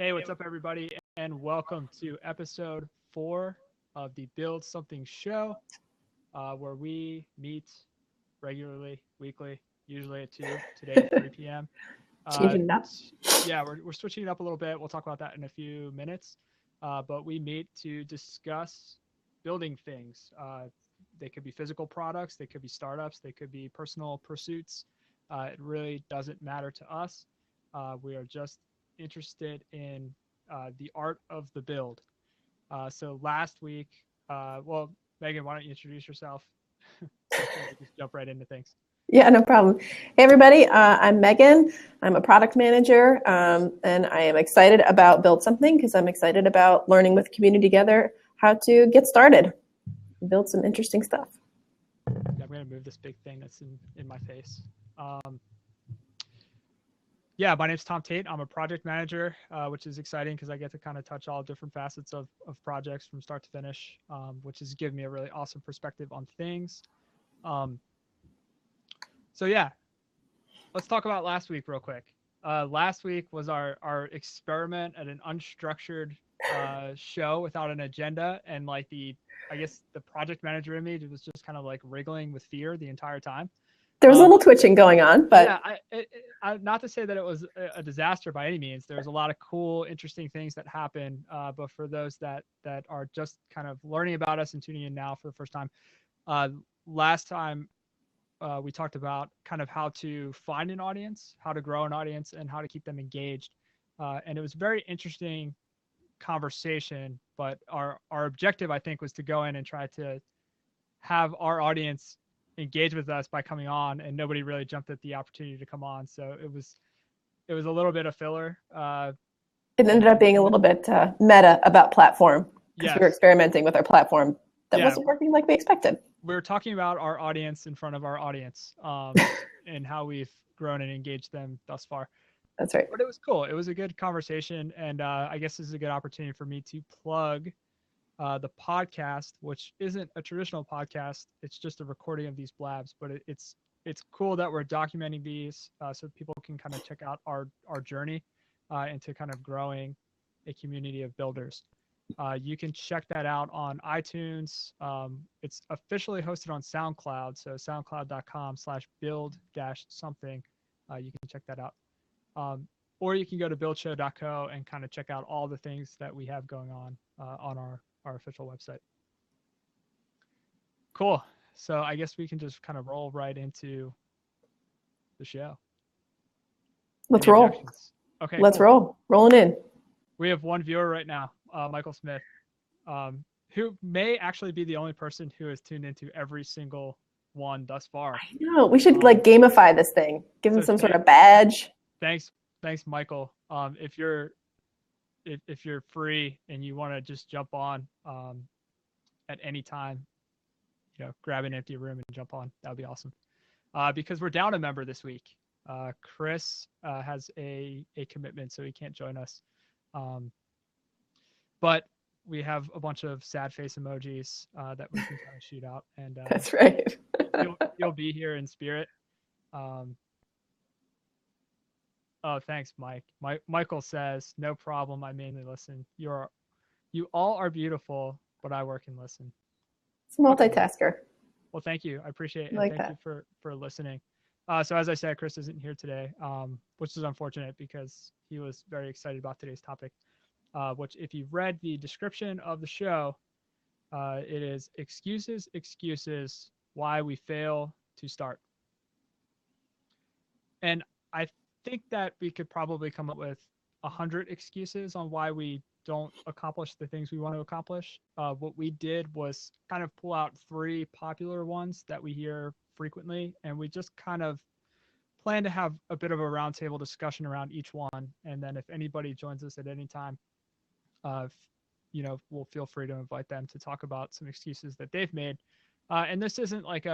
Hey, what's up, everybody, and welcome to episode 4 of the Build Something show, where we meet regularly, weekly, usually at 2, today at 3 p.m. Changing it up. Yeah, we're switching it up a little bit. We'll talk about that in a few minutes. But we meet to discuss building things. They could be physical products, they could be startups, they could be personal pursuits. It really doesn't matter to us. We are just interested in the art of the build. So last week, well, Megan, why don't you introduce yourself before we just jump right into things? Yeah, no problem. Hey, everybody. I'm Megan. I'm a product manager, and I am excited about Build Something because I'm excited about learning with community together how to get started and build some interesting stuff. Yeah, I'm going to move this big thing that's in my face. Yeah, my name's Tom Tate. I'm a project manager, which is exciting because I get to kind of touch all different facets of projects from start to finish, which has given me a really awesome perspective on things. So yeah, let's talk about last week real quick. Last week was our experiment at an unstructured show without an agenda, and like I guess the project manager in me was just kind of like wriggling with fear the entire time. There was a little twitching going on, but yeah, not to say that it was a disaster by any means. There's a lot of cool, interesting things that happen. But for those that are just kind of learning about us and tuning in now for the first time, last time we talked about kind of how to find an audience, how to grow an audience, and how to keep them engaged. And it was a very interesting conversation. But our objective, I think, was to go in and try to have our audience engage with us by coming on, and nobody really jumped at the opportunity to come on. So it was a little bit of filler. It ended up being a little bit meta about platform because we were experimenting with our platform that wasn't working like we expected. We were talking about our audience in front of our audience, and how we've grown and engaged them thus far. That's right. But it was cool. It was a good conversation, and I guess this is a good opportunity for me to plug the podcast, which isn't a traditional podcast. It's just a recording of these blabs, but it's cool that we're documenting these so people can kind of check out our journey into kind of growing a community of builders. You can check that out on iTunes. It's officially hosted on SoundCloud, so soundcloud.com/build-something. You can check that out. Or you can go to buildshow.co and kind of check out all the things that we have going on our official website. Cool. So I guess we can just kind of roll right into the show. Let's roll. Okay. Let's roll. Rolling in. We have one viewer right now, Michael Smith, who may actually be the only person who has tuned into every single one thus far. I know. We should like gamify this thing. Give him some sort of badge. Thanks, Michael. If you're free and you want to just jump on at any time, grab an empty room and jump on. That would be awesome. Because we're down a member this week. Chris has a commitment, so he can't join us. But we have a bunch of sad face emojis that we can kind of shoot out, and that's right. you'll be here in spirit. Oh, thanks, Mike. Michael says, "No problem. I mainly listen. You all are beautiful, but I work and listen." It's a multitasker. Okay. Well, thank you. I appreciate it. Like thank you for listening. So as I said, Chris isn't here today, which is unfortunate because he was very excited about today's topic. Which, if you've read the description of the show, it is excuses, why we fail to start. And I think that we could probably come up with 100 excuses on why we don't accomplish the things we want to accomplish. What we did was kind of pull out 3 popular ones that we hear frequently, and we just kind of plan to have a bit of a roundtable discussion around each one. And then if anybody joins us at any time, we'll feel free to invite them to talk about some excuses that they've made. And this isn't like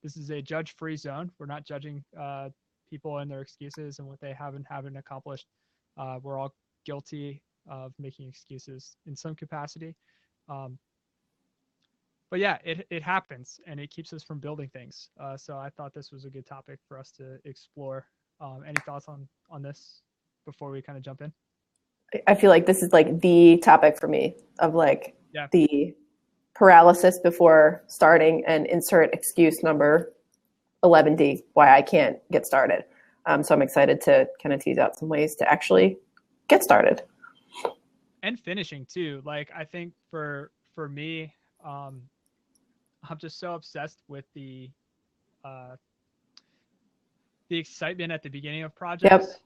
this is a judge-free zone. We're not judging people and their excuses and what they haven't accomplished. We're all guilty of making excuses in some capacity. But yeah, it happens, and it keeps us from building things. So I thought this was a good topic for us to explore. Any thoughts on this before we kind of jump in? I feel like this is like the topic for me of like the paralysis before starting and insert excuse number 11D why I can't get started. So I'm excited to kind of tease out some ways to actually get started. And finishing too. Like I think for me, I'm just so obsessed with the excitement at the beginning of projects. Yep.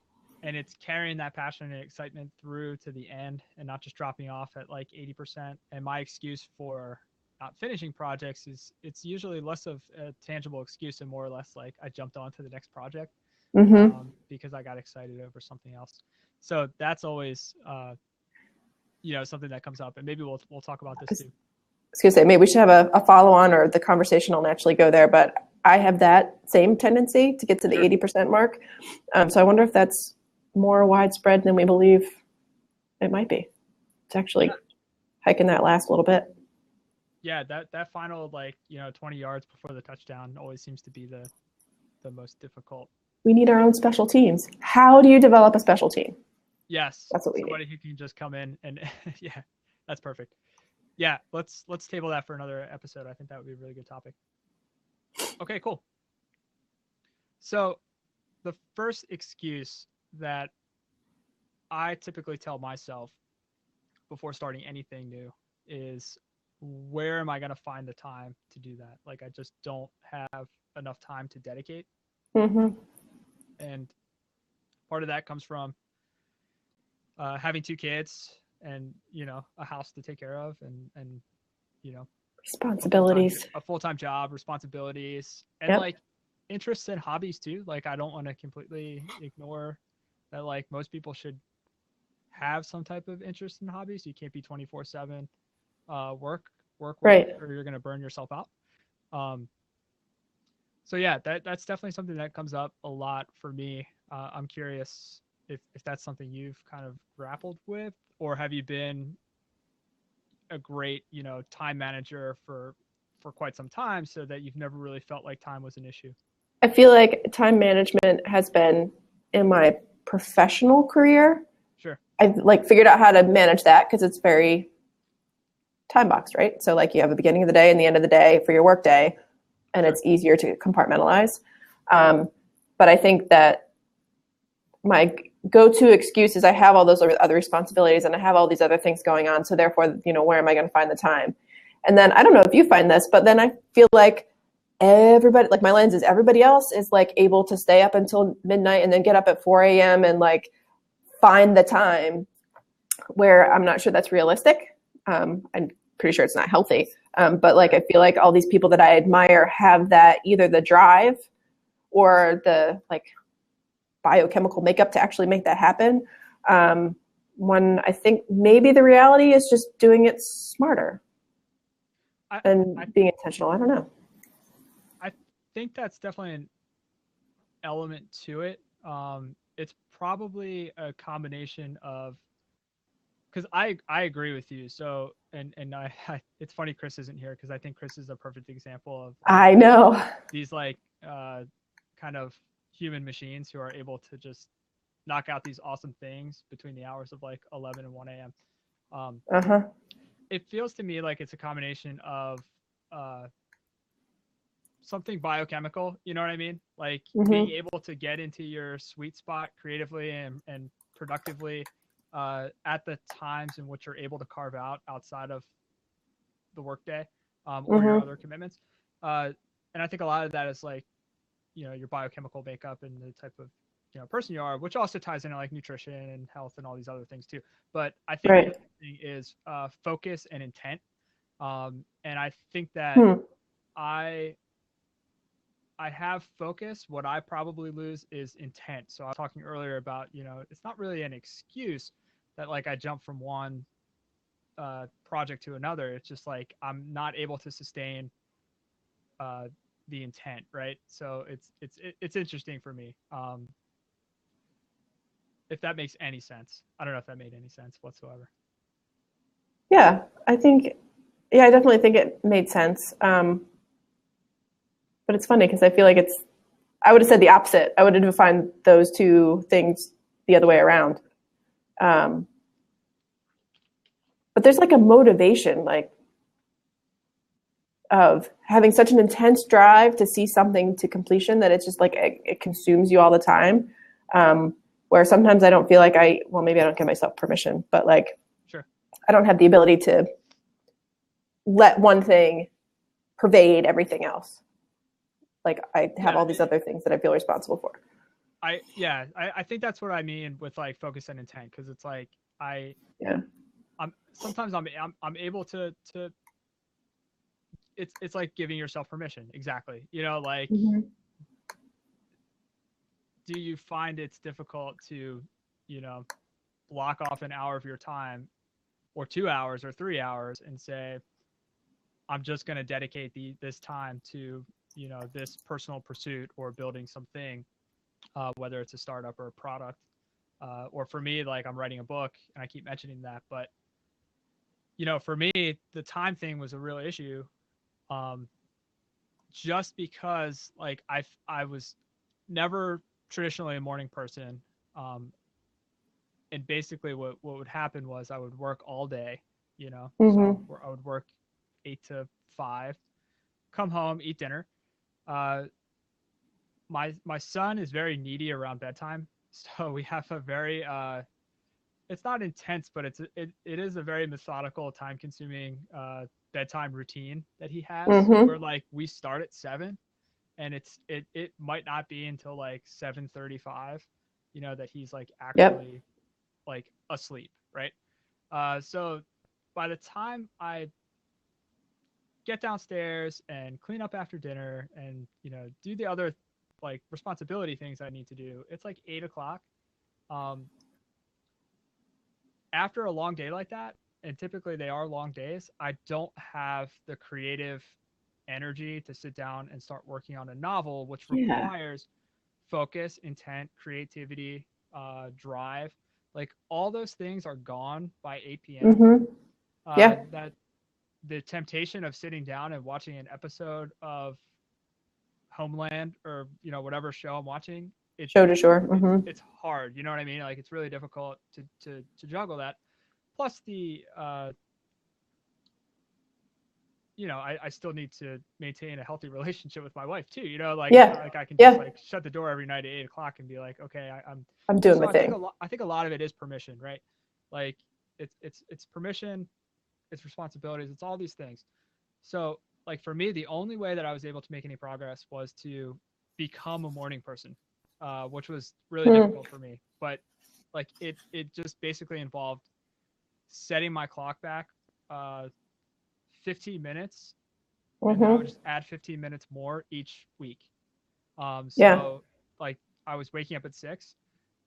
And it's carrying that passion and excitement through to the end and not just dropping off at like 80%. And my excuse for not finishing projects is it's usually less of a tangible excuse and more or less like I jumped on to the next project because I got excited over something else. So that's always, something that comes up, and maybe we'll talk about this too. I was going to say, maybe we should have a follow-on, or the conversation will naturally go there, but I have that same tendency to get to the 80% mark. So I wonder if that's more widespread than we believe it might be. It's actually hiking that last little bit. Yeah, that final 20 yards before the touchdown always seems to be the most difficult. We need our own special teams. How do you develop a special team? Yes, that's what we somebody need. Who can just come in and yeah, that's perfect. Yeah, let's table that for another episode. I think that would be a really good topic. Okay, cool. So the first excuse that I typically tell myself before starting anything new is, where am I going to find the time to do that? Like, I just don't have enough time to dedicate. Mm-hmm. And part of that comes from having 2 kids and, a house to take care of and responsibilities, a full-time job, responsibilities, and like interests and hobbies too. Like, I don't want to completely ignore that. Like, most people should have some type of interest in hobbies. You can't be 24/7 work, right, or you're going to burn yourself out. So yeah, that's definitely something that comes up a lot for me. I'm curious if that's something you've kind of grappled with, or have you been a great, time manager for quite some time so that you've never really felt like time was an issue? I feel like time management has been in my professional career. Sure. I've figured out how to manage that because it's very time boxed, right? So you have the beginning of the day and the end of the day for your work day, and it's easier to compartmentalize. But I think that my go-to excuse is I have all those other responsibilities and I have all these other things going on. So therefore, where am I going to find the time? And then I don't know if you find this, but then I feel like everybody, my lens is everybody else is able to stay up until midnight and then get up at 4 a.m. and find the time, where I'm not sure that's realistic. I'm pretty sure it's not healthy. But I feel like all these people that I admire have that, either the drive or the biochemical makeup to actually make that happen. When I think maybe the reality is just doing it smarter and being intentional. I don't know. I think that's definitely an element to it. It's probably a combination of, because I agree with you. So, and I it's funny Chris isn't here, because I think Chris is a perfect example of I know these kind of human machines who are able to just knock out these awesome things between the hours of 11 and 1 a.m. It feels to me like it's a combination of something biochemical, you know what I mean? Being able to get into your sweet spot creatively and productively at the times in which you're able to carve out outside of the workday or your other commitments. And I think a lot of that is your biochemical makeup and the type of person you are, which also ties into nutrition and health and all these other things too. But I think the other thing is focus and intent. And I think that I have focus. What I probably lose is intent. So I was talking earlier about, it's not really an excuse that I jump from one project to another. It's just I'm not able to sustain the intent, right? So it's interesting for me. If that makes any sense. I don't know if that made any sense whatsoever. Yeah, I definitely think it made sense. But it's funny because I feel like I would have said the opposite. I would have defined those two things the other way around. but there's like a motivation, like of having such an intense drive to see something to completion that it's just like it consumes you all the time. Where sometimes I don't feel like maybe I don't give myself permission, but like, sure, I don't have the ability to let one thing pervade everything else. Like I have all these other things that I feel responsible for. I think that's what I mean with like focus and intent, because it's like I'm able to it's like giving yourself permission. Exactly. You know, like do you find it's difficult to, you know, block off an hour of your time or 2 hours or 3 hours and say, I'm just going to dedicate this time to, you know, this personal pursuit or building something, whether it's a startup or a product, or for me, like I'm writing a book and I keep mentioning that, but you know, for me, the time thing was a real issue. Just because like I was never traditionally a morning person. And basically what would happen was I would work all day, you know, so I would work 8 to 5, come home, eat dinner. My son is very needy around bedtime. So we have a very, it's not intense, but it is a very methodical, time consuming, bedtime routine that he has, where like we start at 7 and it might not be until like 7:35, you know, that he's like actually like asleep, right? So by the time I get downstairs and clean up after dinner and, you know, do the other like responsibility things I need to do, it's like 8:00. After a long day like that, and typically they are long days, I don't have the creative energy to sit down and start working on a novel, which requires focus, intent, creativity, drive. Like all those things are gone by 8 p.m. That the temptation of sitting down and watching an episode of Homeland or, you know, whatever show I'm watching, show to shore. It's hard. You know what I mean? Like it's really difficult to juggle that. Plus the, you know, I still need to maintain a healthy relationship with my wife too. You know, like like I can just like shut the door every night at 8:00 and be like, okay, I'm doing my thing. I think a lot of it is permission, right? Like it's permission, it's responsibilities, it's all these things. So like for me, the only way that I was able to make any progress was to become a morning person, which was really difficult for me. But like it just basically involved setting my clock back 15 minutes, and I would just add 15 minutes more each week. So like I was waking up at 6,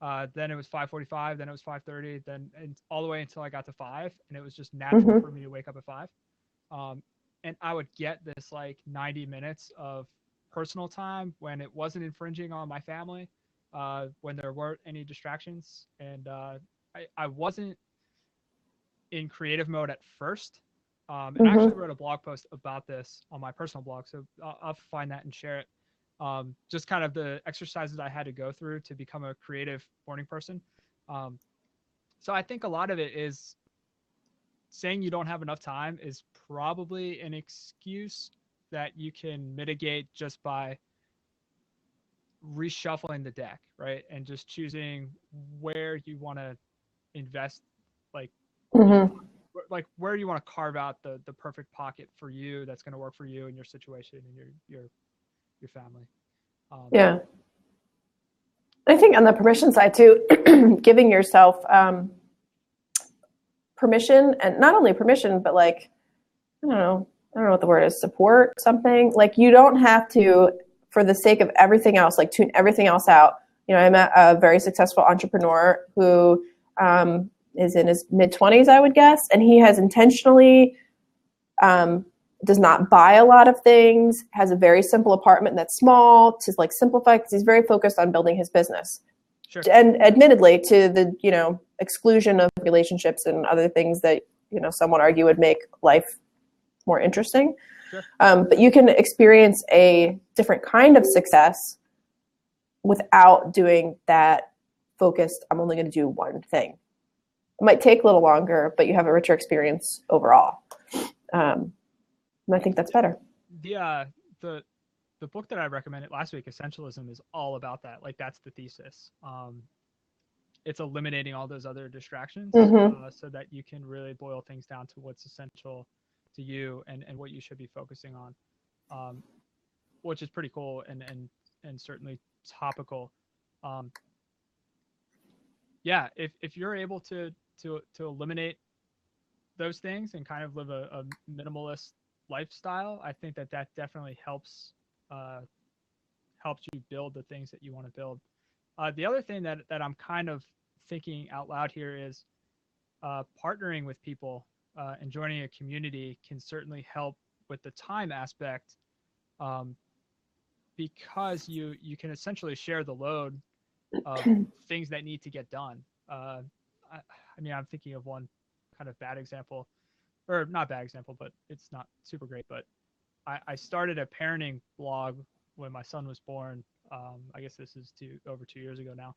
then it was 5:45, then it was 5:30, then and all the way until I got to 5, and it was just natural for me to wake up at 5. And I would get this like 90 minutes of personal time when it wasn't infringing on my family, when there weren't any distractions, and I wasn't in creative mode at first. And I actually wrote a blog post about this on my personal blog, so I'll find that and share it. Just kind of the exercises I had to go through to become a creative morning person. So I think a lot of it is saying you don't have enough time is probably an excuse that you can mitigate just by reshuffling the deck, right? And just choosing where you want to invest, like, like where you want to carve out the perfect pocket for you that's going to work for you and your situation and your family. I think on the permission side too, giving yourself permission, and not only permission, but like, I don't know what the word is, support something. Like you don't have to, for the sake of everything else, like tune everything else out. You know, I met a very successful entrepreneur who is in his mid-20s, I would guess, and he has intentionally does not buy a lot of things, has a very simple apartment that's small to like simplify, because he's very focused on building his business. Sure. And admittedly to the, you know, exclusion of relationships and other things that, you know, some would argue would make life more interesting. Sure. But you can experience a different kind of success without doing that focused, I'm only going to do one thing. It might take a little longer, but you have a richer experience overall. And I think that's better. The book that I recommended last week, Essentialism, is all about that. Like, that's the thesis. It's eliminating all those other distractions so that you can really boil things down to what's essential to you and what you should be focusing on, which is pretty cool and certainly topical. Yeah, if you're able to eliminate those things and kind of live a minimalist lifestyle, I think that definitely helps you build the things that you want to build. The other thing that I'm kind of thinking out loud here is partnering with people and joining a community can certainly help with the time aspect, because you can essentially share the load of things that need to get done. I mean, I'm thinking of one kind of bad example, or not bad example, but it's not super great. But I started a parenting blog when my son was born. I guess this is over 2 years ago now.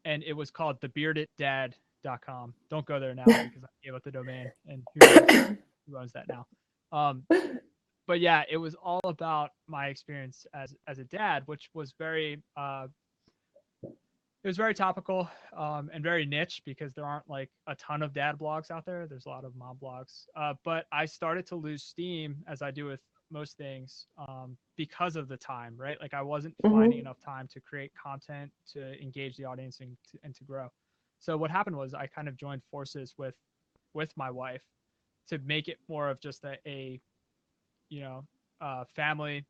And it was called thebeardeddad.com. Don't go there now because I gave up the domain, and who owns that now? But yeah, it was all about my experience as a dad, which was very it was very topical and very niche because there aren't like a ton of dad blogs out there. There's a lot of mom blogs. But I started to lose steam, as I do with most things, because of the time, right? Like, I wasn't finding enough time to create content, to engage the audience, and to grow. So what happened was I kind of joined forces with my wife to make it more of just a family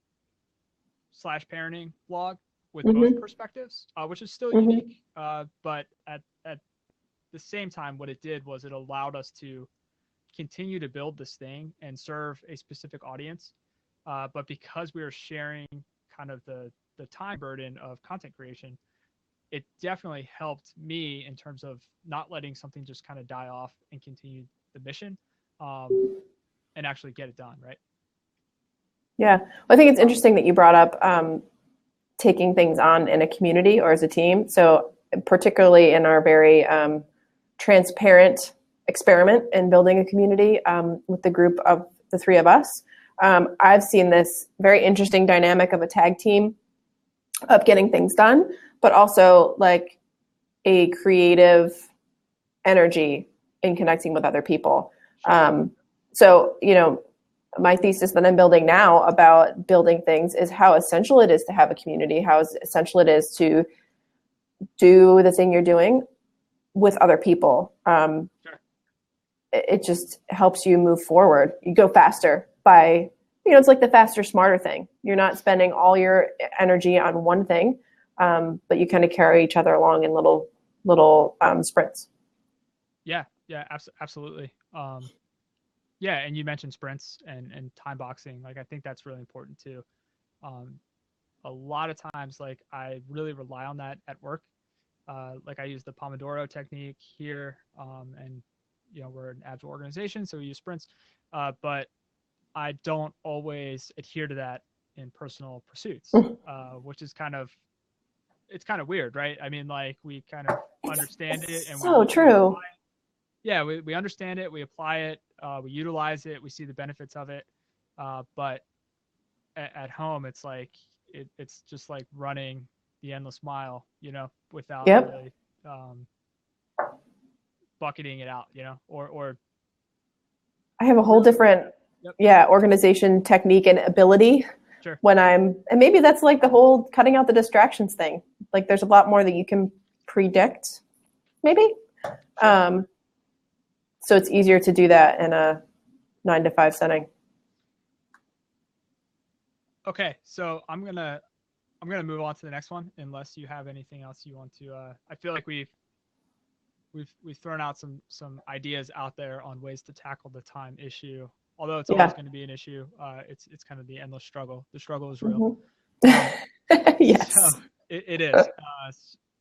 / parenting blog with both perspectives, which is still unique. But at the same time, what it did was it allowed us to continue to build this thing and serve a specific audience. But because we were sharing kind of the time burden of content creation, it definitely helped me in terms of not letting something just kind of die off and continue the mission, and actually get it done, right? Yeah. Well, I think it's interesting that you brought up taking things on in a community or as a team. So particularly in our very transparent experiment in building a community with the group of the three of us, I've seen this very interesting dynamic of a tag team of getting things done, but also like a creative energy in connecting with other people. So, my thesis that I'm building now about building things is how essential it is to have a community, how essential it is to do the thing you're doing with other people. Sure. It just helps you move forward. You go faster by, it's like the faster, smarter thing. You're not spending all your energy on one thing, but you kind of carry each other along in little sprints. Yeah, absolutely. Yeah, and you mentioned sprints and time boxing. Like, I think that's really important too. A lot of times, like, I really rely on that at work. Like, I use the Pomodoro technique here, and we're an agile organization, so we use sprints. But I don't always adhere to that in personal pursuits, which is kind of weird, right? I mean, like, we kind of understand it, and so true. Yeah, we understand it, we apply it, we utilize it, we see the benefits of it, but at home, it's like it's just like running the endless mile, without really bucketing it out, or I have a whole different organization technique and ability. Sure. And maybe that's like the whole cutting out the distractions thing. Like, there's a lot more that you can predict, maybe. Sure. So it's easier to do that in a 9-to-5 setting. Okay, so I'm gonna move on to the next one, unless you have anything else you want to. I feel like we've thrown out some ideas out there on ways to tackle the time issue. Although it's always going to be an issue, it's kind of the endless struggle. The struggle is real. Yes, so it is.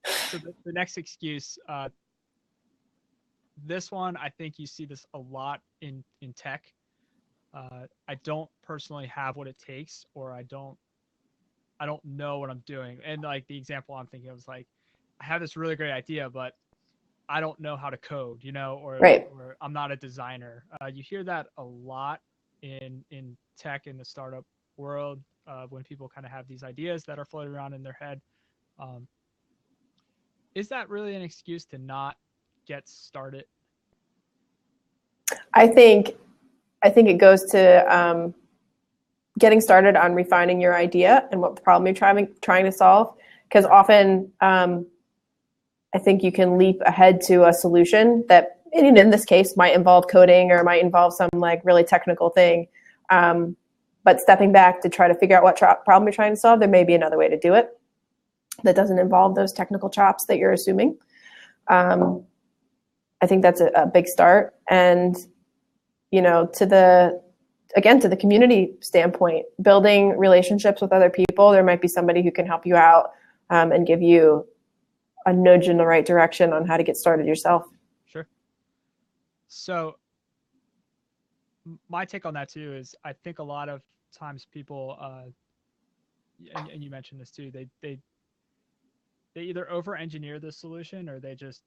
So the next excuse. This one, I think you see this a lot in tech. I don't personally have what it takes, or I don't know what I'm doing. And like, the example I'm thinking of is like, I have this really great idea, but I don't know how to code, Right. or I'm not a designer. You hear that a lot in tech, in the startup world, when people kind of have these ideas that are floating around in their head. Um, is that really an excuse to not get started? I think it goes to getting started on refining your idea and what problem you're trying to solve. Because often, I think you can leap ahead to a solution that, in this case, might involve coding or might involve some like really technical thing. But stepping back to try to figure out what problem you're trying to solve, there may be another way to do it that doesn't involve those technical chops that you're assuming. I think that's a big start. And, to the community standpoint, building relationships with other people, there might be somebody who can help you out and give you a nudge in the right direction on how to get started yourself. Sure. So my take on that too is, I think a lot of times people, and you mentioned this too, they either over-engineer the solution or they just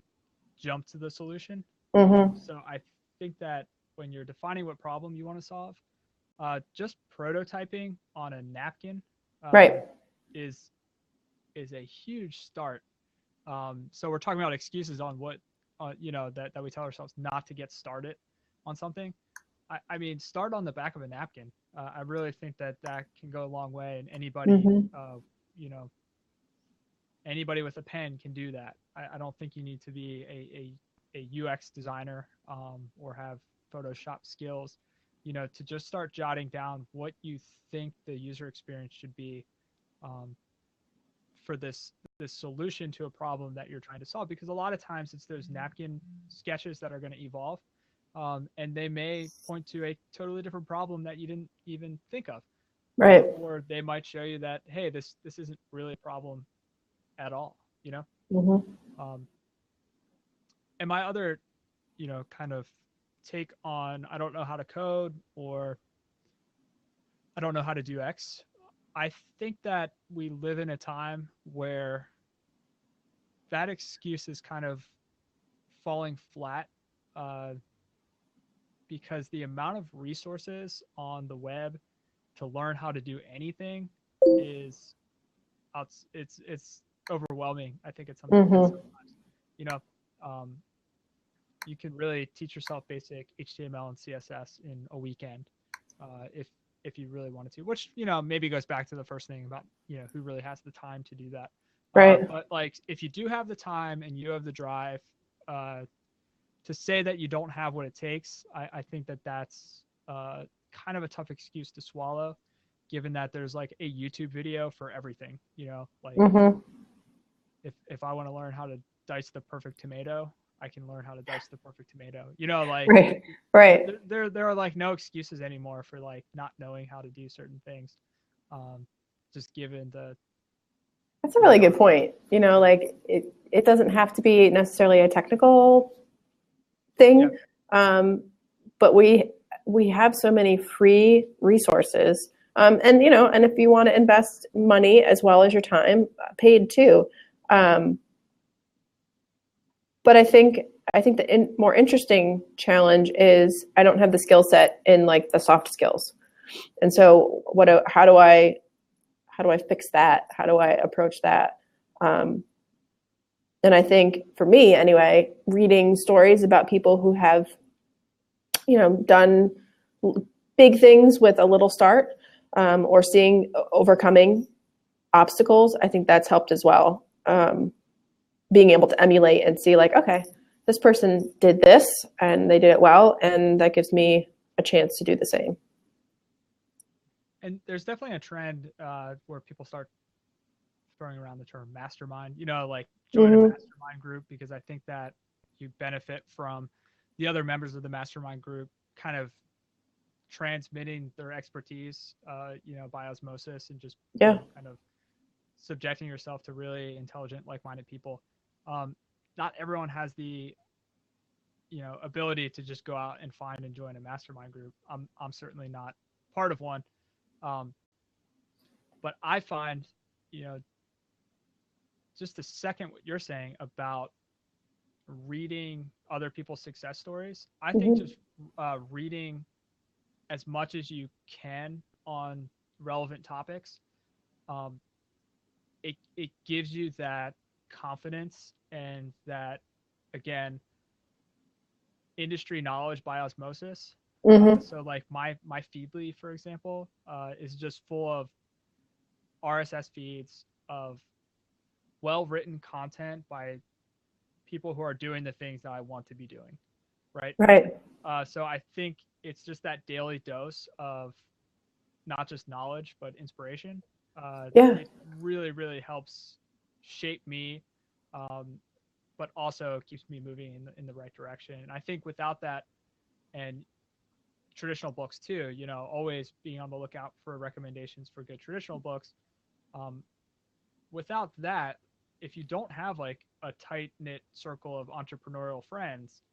jump to the solution. Mm-hmm. So I think that when you're defining what problem you want to solve, just prototyping on a napkin Right. is a huge start. So we're talking about excuses on what that we tell ourselves not to get started on something. I mean, start on the back of a napkin. I really think that can go a long way, and anybody Mm-hmm. Anybody with a pen can do that. I don't think you need to be a UX designer or have Photoshop skills, to just start jotting down what you think the user experience should be for this solution to a problem that you're trying to solve. Because a lot of times it's those napkin sketches that are going to evolve, and they may point to a totally different problem that you didn't even think of. Right. Or they might show you that, hey, this isn't really a problem at all, Mm-hmm. And my other, kind of take on, I don't know how to code, or I don't know how to do X. I think that we live in a time where that excuse is kind of falling flat, because the amount of resources on the web to learn how to do anything is it's overwhelming. I think it's something Mm-hmm. sometimes, you can really teach yourself basic HTML and CSS in a weekend, if you really wanted to, which, maybe goes back to the first thing about, who really has the time to do that. Right. But like, if you do have the time and you have the drive, to say that you don't have what it takes, I think that that's kind of a tough excuse to swallow, given that there's like a YouTube video for everything, like Mm-hmm. if I want to learn how to dice the perfect tomato, I can learn how to dice the perfect tomato. Like Right. Right. there are like no excuses anymore for like not knowing how to do certain things. Just given the That's a really good point. Like it doesn't have to be necessarily a technical thing, but we have so many free resources, and and if you want to invest money as well as your time, paid too. But I think the more interesting challenge is I don't have the skill set in like the soft skills, and so how do I fix that? How do I approach that? And I think for me anyway, reading stories about people who have, done big things with a little start, or seeing overcoming obstacles, I think that's helped as well. Being able to emulate and see like, okay, this person did this and they did it well, and that gives me a chance to do the same. And there's definitely a trend where people start throwing around the term mastermind, like join a mastermind group, because I think that you benefit from the other members of the mastermind group kind of transmitting their expertise, by osmosis, and just kind of subjecting yourself to really intelligent, like-minded people. Not everyone has the, ability to just go out and find and join a mastermind group. I'm certainly not part of one. But I find, just to second what you're saying about reading other people's success stories. I think Mm-hmm. just reading as much as you can on relevant topics, um, it gives you that confidence and that, again, industry knowledge by osmosis. Mm-hmm. So like my Feedly, for example, is just full of RSS feeds of well written content by people who are doing the things that I want to be doing, right? Right. So I think it's just that daily dose of not just knowledge but inspiration. Yeah. It really really helps shape me, um, but also keeps me moving in the right direction. And I think without that, and traditional books too, always being on the lookout for recommendations for good traditional books. Um, Without that, if you don't have like a tight knit circle of entrepreneurial friends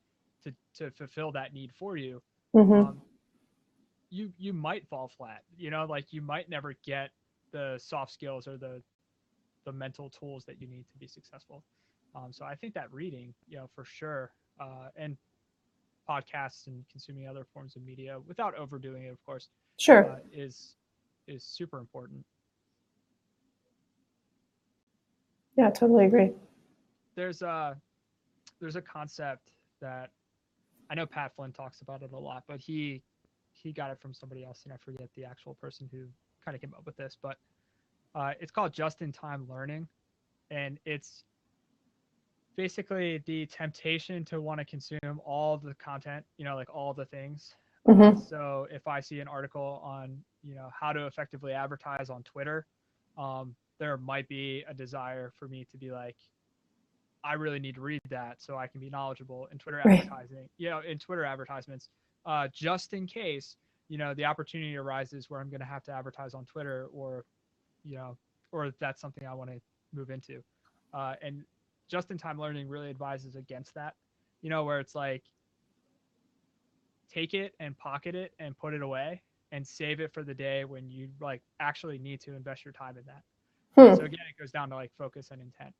to fulfill that need for you, Mm-hmm. um, you might fall flat. Like you might never get the soft skills or the mental tools that you need to be successful. So I think that reading, for sure, and podcasts and consuming other forms of media without overdoing it, of course, Sure. is super important. Yeah, totally agree. There's a concept that I know Pat Flynn talks about it a lot, but he got it from somebody else, and I forget the actual person who kind of came up with this, but it's called just-in-time learning, and it's basically the temptation to want to consume all the content, like all the things. Mm-hmm. So if I see an article on, how to effectively advertise on Twitter, there might be a desire for me to be like, I really need to read that so I can be knowledgeable in Twitter Right. advertising, in Twitter advertisements, just in case, the opportunity arises where I'm going to have to advertise on Twitter, you know, or that's something I want to move into. And just in time learning really advises against that, where it's like, take it and pocket it and put it away and save it for the day when you like actually need to invest your time in that. So Hmm. again, it goes down to like focus and intent.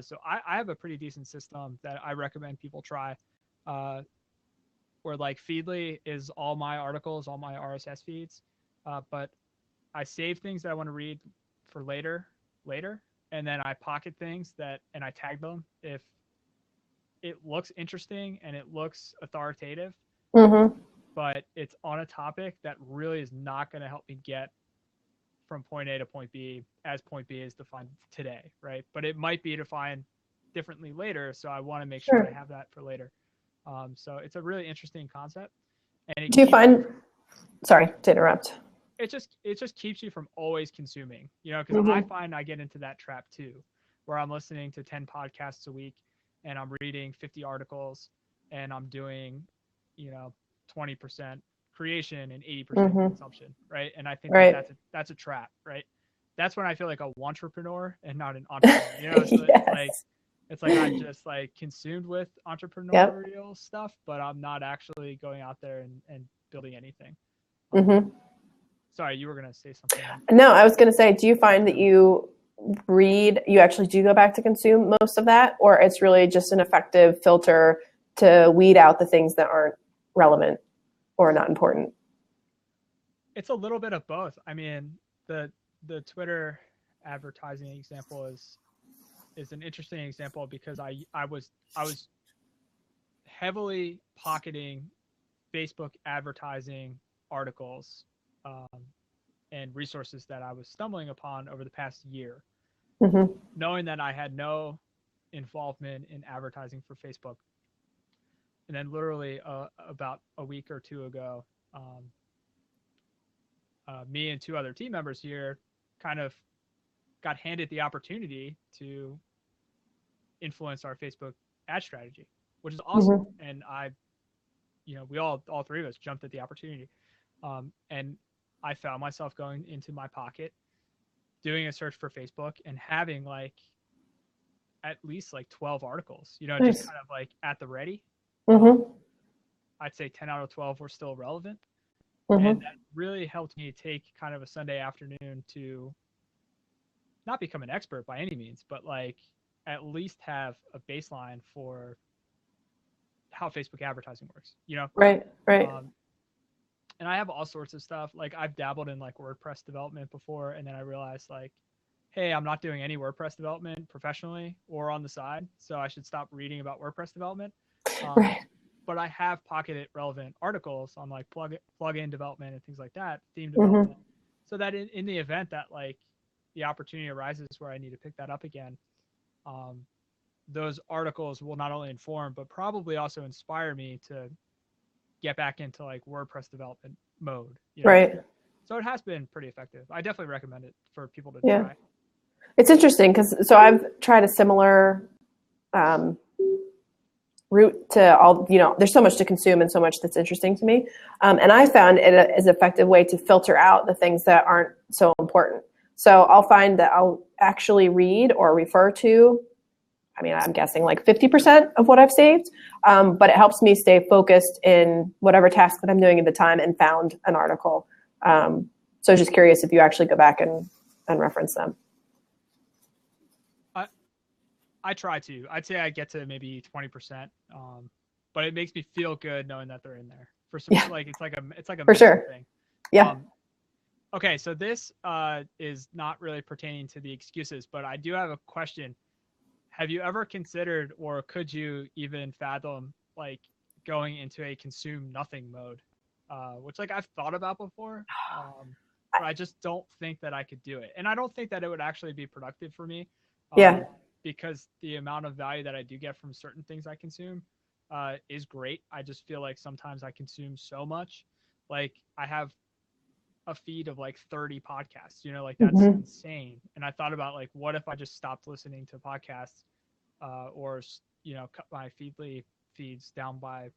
So I have a pretty decent system that I recommend people try, uh, where like Feedly is all my articles, all my RSS feeds, but I save things that I want to read for later, and then I pocket things and I tag them if it looks interesting and it looks authoritative, Mm-hmm. but it's on a topic that really is not going to help me get from point A to point B as point B is defined today, right? But it might be defined differently later, so I want to make sure I Sure. have that for later. So it's a really interesting concept, and it Do you keeps you find, from sorry to interrupt. it just keeps you from always consuming, because I Mm-hmm. find I get into that trap too, where I'm listening to 10 podcasts a week and I'm reading 50 articles and I'm doing, you know, 20% creation and 80% Mm-hmm. consumption, right? And I think that Right. that's a trap, right? That's when I feel like a entrepreneur and not an entrepreneur. Yes. It's like I'm just like consumed with Yep. entrepreneurial stuff, but I'm not actually going out there and building anything. Um, Mm-hmm. Sorry, you were gonna say something. No, I was going to say, do you find that you actually do go back to consume most of that, or it's really just an effective filter to weed out the things that aren't relevant or not important? It's a little bit of both. I mean, the Twitter advertising example is an interesting example because I was heavily pocketing Facebook advertising articles, um, and resources that I was stumbling upon over the past year, Mm-hmm. knowing that I had no involvement in advertising for Facebook. And then literally about a week or two ago, me and two other team members here kind of got handed the opportunity to influence our Facebook ad strategy, which is awesome. Mm-hmm. And we all three of us jumped at the opportunity. And I found myself going into my pocket, doing a search for Facebook and having like at least like 12 articles, just Nice. kind of like at the ready. Um, Mm-hmm. I'd say 10 out of 12 were still relevant. And Mm-hmm. that really helped me take kind of a Sunday afternoon to not become an expert by any means, but like at least have a baseline for how Facebook advertising works, Right. And I have all sorts of stuff. Like I've dabbled in like WordPress development before, and then I realized like, hey, I'm not doing any WordPress development professionally or on the side, so I should stop reading about WordPress development. Right. But I have pocketed relevant articles on like plugin development and things like that, theme Mm-hmm. development, so that in the event that like the opportunity arises where I need to pick that up again, those articles will not only inform but probably also inspire me to get back into like WordPress development mode. Right. So it has been pretty effective. I definitely recommend it for people to Yeah. try. It's interesting because I've tried a similar route to all, there's so much to consume and so much that's interesting to me. And I found it is an effective way to filter out the things that aren't so important. So I'll find that I'll actually read or refer to, I'm guessing like 50% of what I've saved, but it helps me stay focused in whatever task that I'm doing at the time and found an article. So just curious if you actually go back and reference them. I try to. I'd say I get to maybe 20%, but it makes me feel good knowing that they're in there. For some, like it's like a for sure thing. Yeah. Okay, so this is not really pertaining to the excuses, but I do have a question. Have you ever considered, or could you even fathom, like going into a consume nothing mode, which like I've thought about before, but I just don't think that I could do it, and I don't think that it would actually be productive for me. Because the amount of value that I do get from certain things I consume is great. I just feel like sometimes I consume so much. Like I have a feed of like 30 podcasts, like that's insane. And I thought about like, what if I just stopped listening to podcasts or, cut my Feedly feeds down by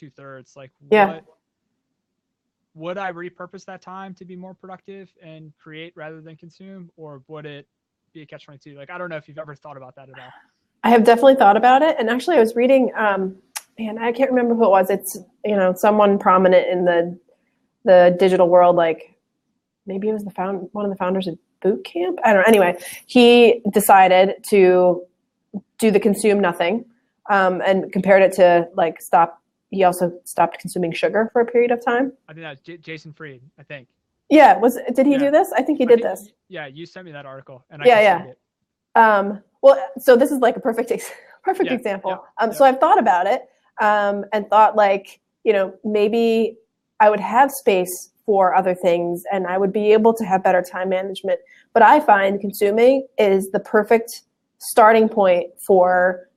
2/3? Like what would I repurpose that time to be more productive and create rather than consume, or would it be a catch-22? Like, I don't know if you've ever thought about that at all. I have definitely thought about it. And actually I was reading, I can't remember who it was. It's, someone prominent in the digital world, like maybe it was one of the founders of Boot Camp. I don't know. Anyway, he decided to do the consume nothing and compared it to like he also stopped consuming sugar for a period of time. I think that's Jason Fried, I think. Yeah, did he do this? I think he did this. Yeah, you sent me that article, and I consumed it. Well, so this is like a perfect example. So I've thought about it and thought like, maybe I would have space for other things and I would be able to have better time management. But I find consuming is the perfect starting point for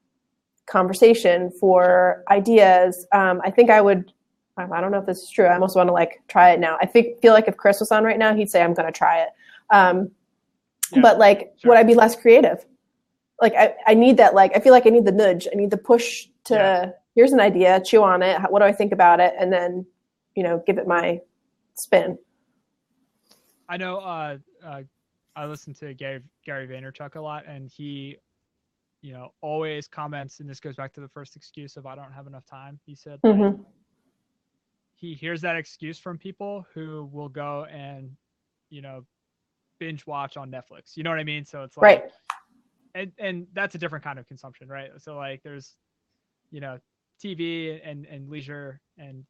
conversation, for ideas. I think I would. I don't know if this is true. I almost want to like try it now. I feel like if Chris was on right now, he'd say, I'm going to try it. But like, would I be less creative? Like I need that. Like, I feel like I need the nudge. I need the push to, here's an idea, chew on it. What do I think about it? And then, give it my spin. I know, I listen to Gary Vaynerchuk a lot, and he, always comments, and this goes back to the first excuse of I don't have enough time. He said, he hears that excuse from people who will go and, binge watch on Netflix. You know what I mean? So it's like, and that's a different kind of consumption, right? So like there's, TV and leisure and,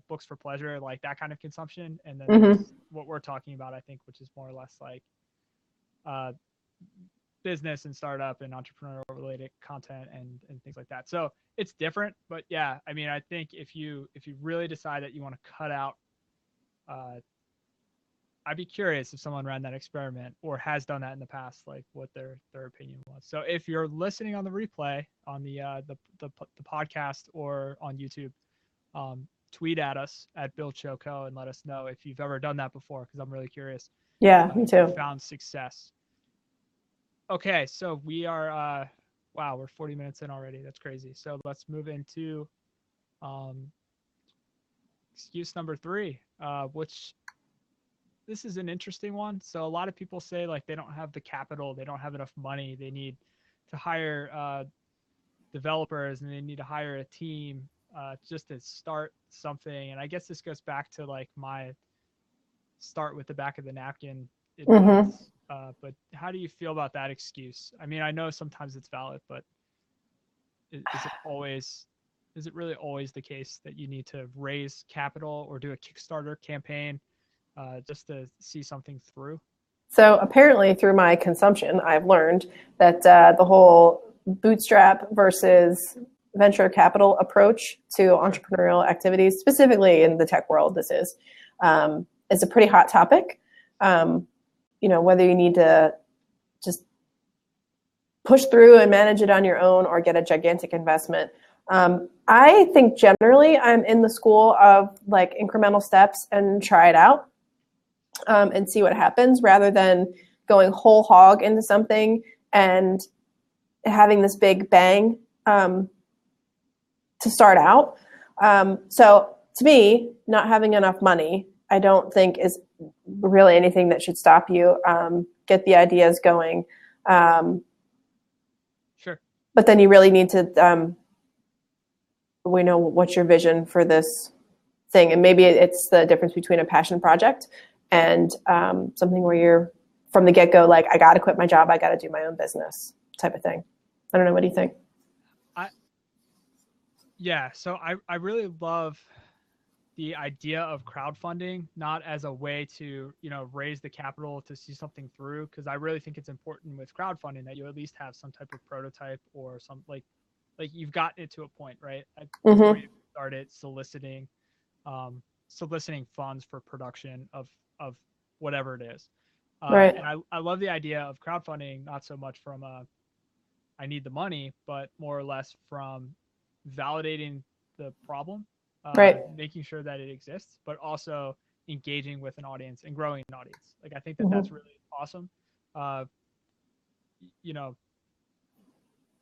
books for pleasure, like that kind of consumption. And then there's what we're talking about, I think, which is more or less like business and startup and entrepreneurial related content and things like that. So it's different, but yeah, I think if you really decide that you want to cut out, I'd be curious if someone ran that experiment or has done that in the past, like what their opinion was. So if you're listening on the replay on the podcast or on YouTube, tweet at us at Build Show Co and let us know if you've ever done that before, because I'm really curious. Yeah, me too. Found success. Okay, so we are wow, we're 40 minutes in already. That's crazy. So let's move into excuse number 3, which this is an interesting one. So a lot of people say like they don't have the capital, they don't have enough money, they need to hire developers and they need to hire a team just to start something. And I guess this goes back to like my start with the back of the napkin advice. But how do you feel about that excuse? I know sometimes it's valid, but is it always Is it really always the case that you need to raise capital or do a Kickstarter campaign just to see something through? So apparently, through my consumption, I've learned that the whole bootstrap versus venture capital approach to entrepreneurial activities, specifically in the tech world, is a pretty hot topic. Whether you need to just push through and manage it on your own or get a gigantic investment. I think generally I'm in the school of like incremental steps and try it out. And see what happens rather than going whole hog into something and having this big bang to start out. So to me, not having enough money, I don't think is really anything that should stop you. Get the ideas going. Sure. But then you really need to, we know what's your vision for this thing. And maybe it's the difference between a passion project and something where you're from the get-go, like, I got to quit my job, I got to do my own business type of thing. I don't know. What do you think? So I really love the idea of crowdfunding, not as a way to, raise the capital to see something through. Cause I really think it's important with crowdfunding that you at least have some type of prototype or some like you've gotten it to a point, right? Before you started soliciting funds for production of whatever it is. Right. And I love the idea of crowdfunding, not so much from I need the money, but more or less from validating the problem, right. Making sure that it exists, but also engaging with an audience and growing an audience. Like, I think that that's really awesome.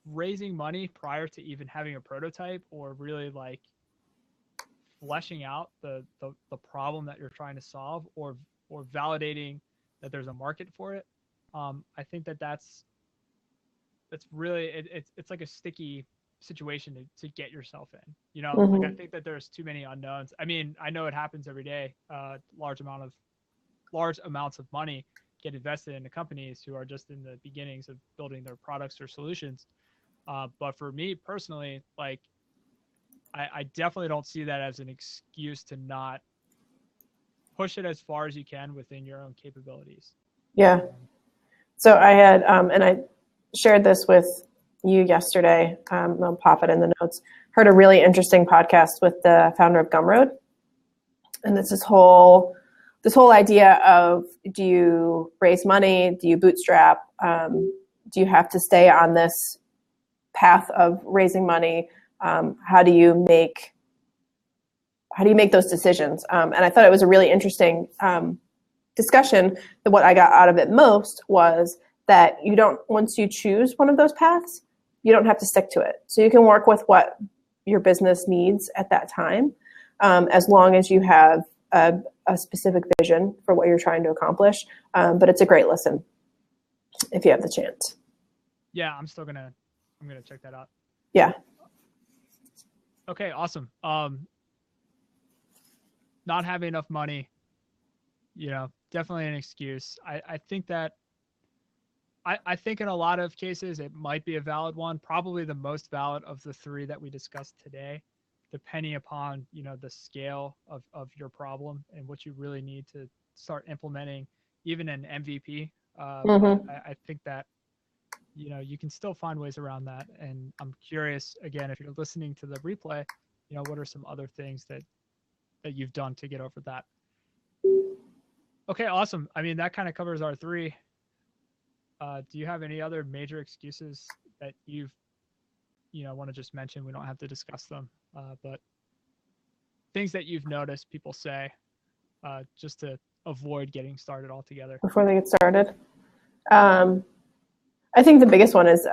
Raising money prior to even having a prototype or really like fleshing out the problem that you're trying to solve or validating that there's a market for it. I think that's really, it's like a sticky situation to get yourself in, like, I think that there's too many unknowns. I mean, I know it happens every day. Large amounts of money get invested into companies who are just in the beginnings of building their products or solutions. But for me personally, like, I definitely don't see that as an excuse to not push it as far as you can within your own capabilities. Yeah. So I had, and I shared this with you yesterday, I'll pop it in the notes, heard a really interesting podcast with the founder of Gumroad. And it's this whole idea of, do you raise money? Do you bootstrap? Do you have to stay on this path of raising money? How do you make those decisions? And I thought it was a really interesting discussion. That what I got out of it most was that once you choose one of those paths, you don't have to stick to it. So you can work with what your business needs at that time, as long as you have a specific vision for what you're trying to accomplish. But it's a great listen if you have the chance. Yeah, I'm gonna check that out. Yeah. Okay, awesome. Not having enough money, definitely an excuse. I think that I think in a lot of cases it might be a valid one, probably the most valid of the three that we discussed today, depending upon, the scale of your problem and what you really need to start implementing even an MVP. But I think that, you can still find ways around that. And I'm curious, again, if you're listening to the replay, what are some other things that you've done to get over that? Okay, awesome. I mean, that kind of covers our three. Do you have any other major excuses that you've, want to just mention? We don't have to discuss them, but things that you've noticed people say just to avoid getting started altogether. Before they get started. I think the biggest one is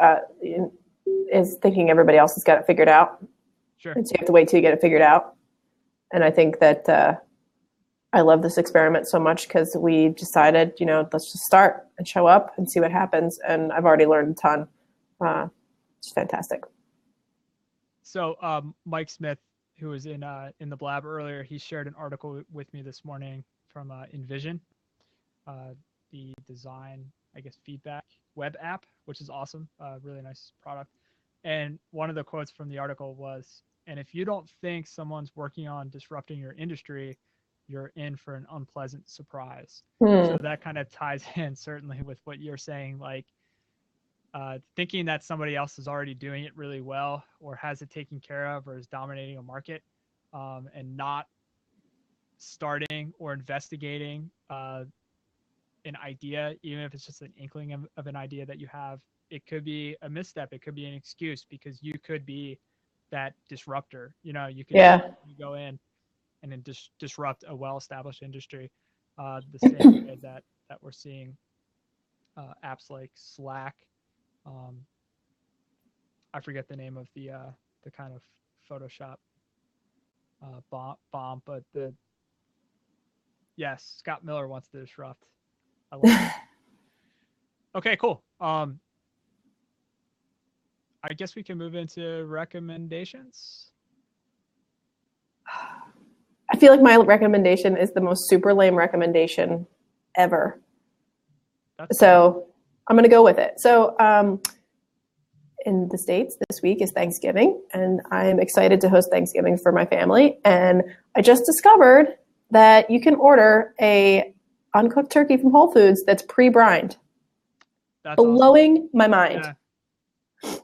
thinking everybody else has got it figured out. Sure. And so you have to wait till you get it figured out. And I think that I love this experiment so much because we decided, let's just start and show up and see what happens. And I've already learned a ton. It's fantastic. So Mike Smith, who was in the Blab earlier, he shared an article with me this morning from InVision, the design, feedback web app, which is awesome. Really nice product. And one of the quotes from the article was, And if you don't think someone's working on disrupting your industry, you're in for an unpleasant surprise. So that kind of ties in certainly with what you're saying, like thinking that somebody else is already doing it really well or has it taken care of or is dominating a market, and not starting or investigating an idea, even if it's just an inkling of an idea that you have. It could be a misstep. It could be an excuse because you could be that disruptor. You know, you could go in and then disrupt a well-established industry, the same way that we're seeing apps like Slack. I forget the name of the kind of Photoshop bomb, but yes, Scott Miller wants to disrupt. I love it. Okay, cool. I guess we can move into recommendations. I feel like my recommendation is the most super lame recommendation ever. So I'm going to go with it. So in the States, this week is Thanksgiving, and I'm excited to host Thanksgiving for my family. And I just discovered that you can order a uncooked turkey from Whole Foods that's pre-brined. That's blowing awesome. my mind. Yeah.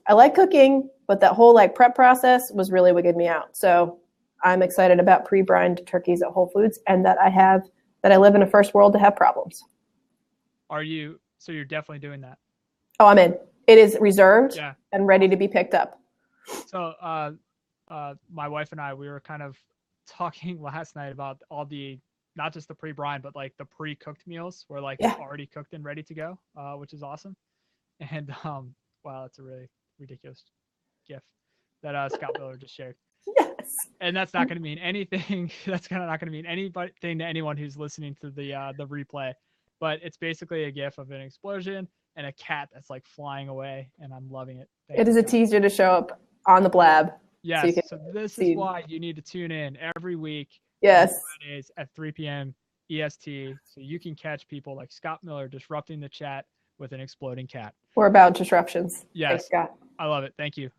I like cooking, but that whole like prep process was really wigging me out. So I'm excited about pre-brined turkeys at Whole Foods, and that I live in a first world to have problems. So you're definitely doing that? Oh, I'm in. It is reserved and ready to be picked up. So my wife and I, we were kind of talking last night about all the, not just the pre-brine, but like the pre-cooked meals were like already cooked and ready to go, which is awesome. And wow, that's a really ridiculous gift that Scott Miller just shared. Yes. And that's not going to mean anything. That's kind of not going to mean anything to anyone who's listening to the replay. But it's basically a gif of an explosion and a cat that's like flying away, and I'm loving it. It is a teaser to show up on the blab. Yes. So this is why you need to tune in every week. Yes. Fridays at 3 p.m. EST, so you can catch people like Scott Miller disrupting the chat with an exploding cat. We're about disruptions. Yes. Thanks, Scott. I love it. Thank you.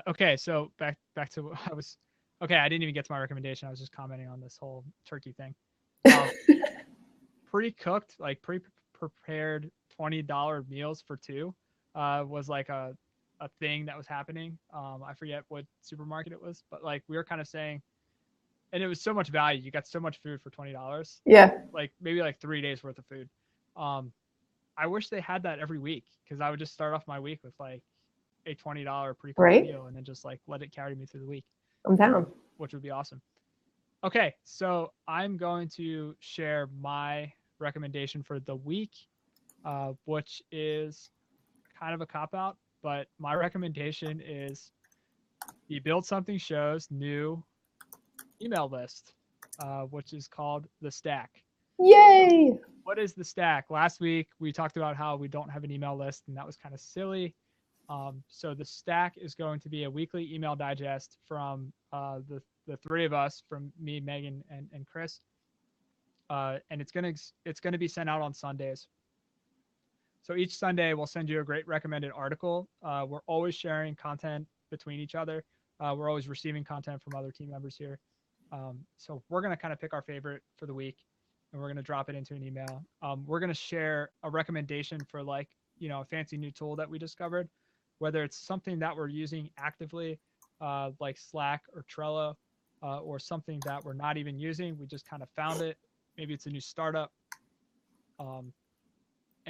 Okay, so back to what I was. Okay, I didn't even get to my recommendation. I was just commenting on this whole turkey thing. Pre-cooked, like pre-prepared $20 meals for two was like a thing that was happening. I forget what supermarket it was, but like we were kind of saying, and it was so much value. You got so much food for $20. Yeah. Like maybe like 3 days worth of food. I wish they had that every week, because I would just start off my week with like a $20 pre-cooked meal and then just like let it carry me through the week. I'm down. Which would be awesome. Okay, so I'm going to share my recommendation for the week, which is kind of a cop-out, but my recommendation is the Build Something Show's new email list, which is called The Stack. Yay! What is The Stack? Last week, we talked about how we don't have an email list, and that was kind of silly. So The Stack is going to be a weekly email digest from the three of us, from me, Megan, and Chris. And it's gonna be sent out on Sundays. So each Sunday we'll send you a great recommended article. We're always sharing content between each other. We're always receiving content from other team members here. So we're gonna kind of pick our favorite for the week, and we're gonna drop it into an email. We're gonna share a recommendation for like, a fancy new tool that we discovered, whether it's something that we're using actively, like Slack or Trello, or something that we're not even using. We just kind of found it. Maybe it's a new startup, and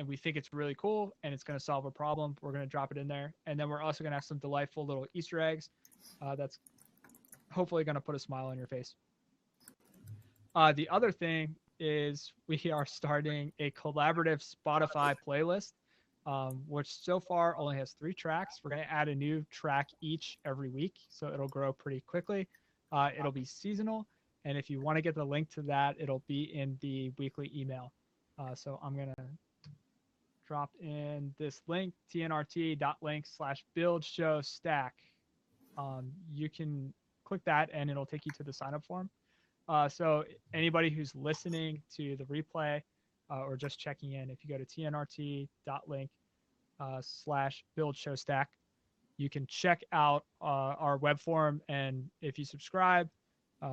we think it's really cool and it's going to solve a problem. We're going to drop it in there. And then we're also going to have some delightful little Easter eggs that's hopefully going to put a smile on your face. The other thing is we are starting a collaborative Spotify playlist, which so far only has 3 tracks. We're going to add a new track each every week, so it'll grow pretty quickly. It'll be seasonal, and if you want to get the link to that, it'll be in the weekly email. So I'm going to drop in this link, tnrt.link/buildshowstack. You can click that, and it'll take you to the sign-up form. So anybody who's listening to the replay or just checking in, if you go to tnrt.link/buildshowstack, you can check out our web form. And if you subscribe,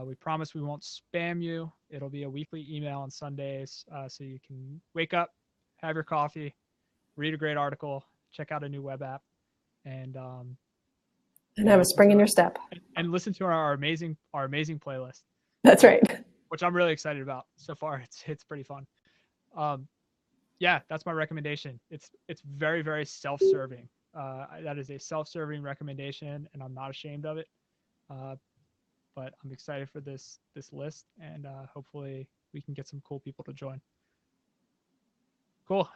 we promise we won't spam you. It'll be a weekly email on Sundays, so you can wake up, have your coffee, read a great article, check out a new web app, and have a spring in your step. And listen to our amazing playlist. That's right. Which I'm really excited about. So far, it's pretty fun. Yeah, that's my recommendation. It's very, very self-serving. That is a self-serving recommendation, and I'm not ashamed of it. But I'm excited for this list, and hopefully we can get some cool people to join. Cool.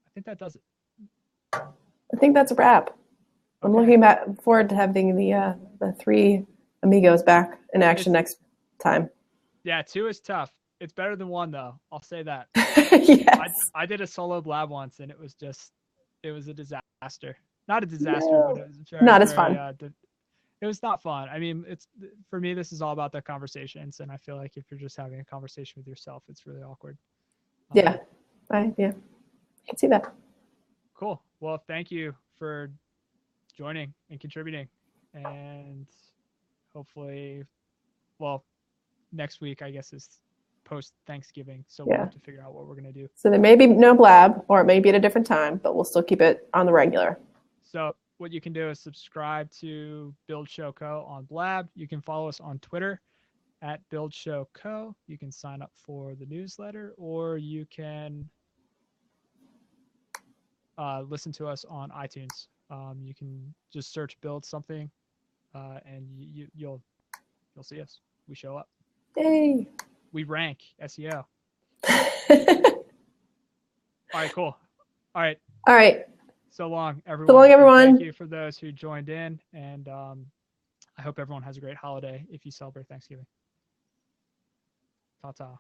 I think that does it. I think that's a wrap. I'm looking forward to having the three amigos back in action next time. Yeah, 2 is tough. It's better than 1 though. I'll say that. Yes. I did a solo blab once, and it was a disaster. Not a disaster, but it was not as fun. It was not fun. I mean, for me, this is all about the conversations, and I feel like if you're just having a conversation with yourself, it's really awkward. Yeah, I can see that. Cool. Well, thank you for joining and contributing, and hopefully, well, next week I guess is post Thanksgiving, so we'll have to figure out what we're gonna do. So there may be no blab, or it may be at a different time, but we'll still keep it on the regular. So what you can do is subscribe to Build Show Co. on Blab. You can follow us on Twitter at Build Show Co. You can sign up for the newsletter, or you can listen to us on iTunes. You can just search Build Something, and you'll see us. We show up. Yay! We rank SEO. All right, cool. All right. So long, everyone. So long, everyone. Thank you for those who joined in, and I hope everyone has a great holiday if you celebrate Thanksgiving. Ta-ta.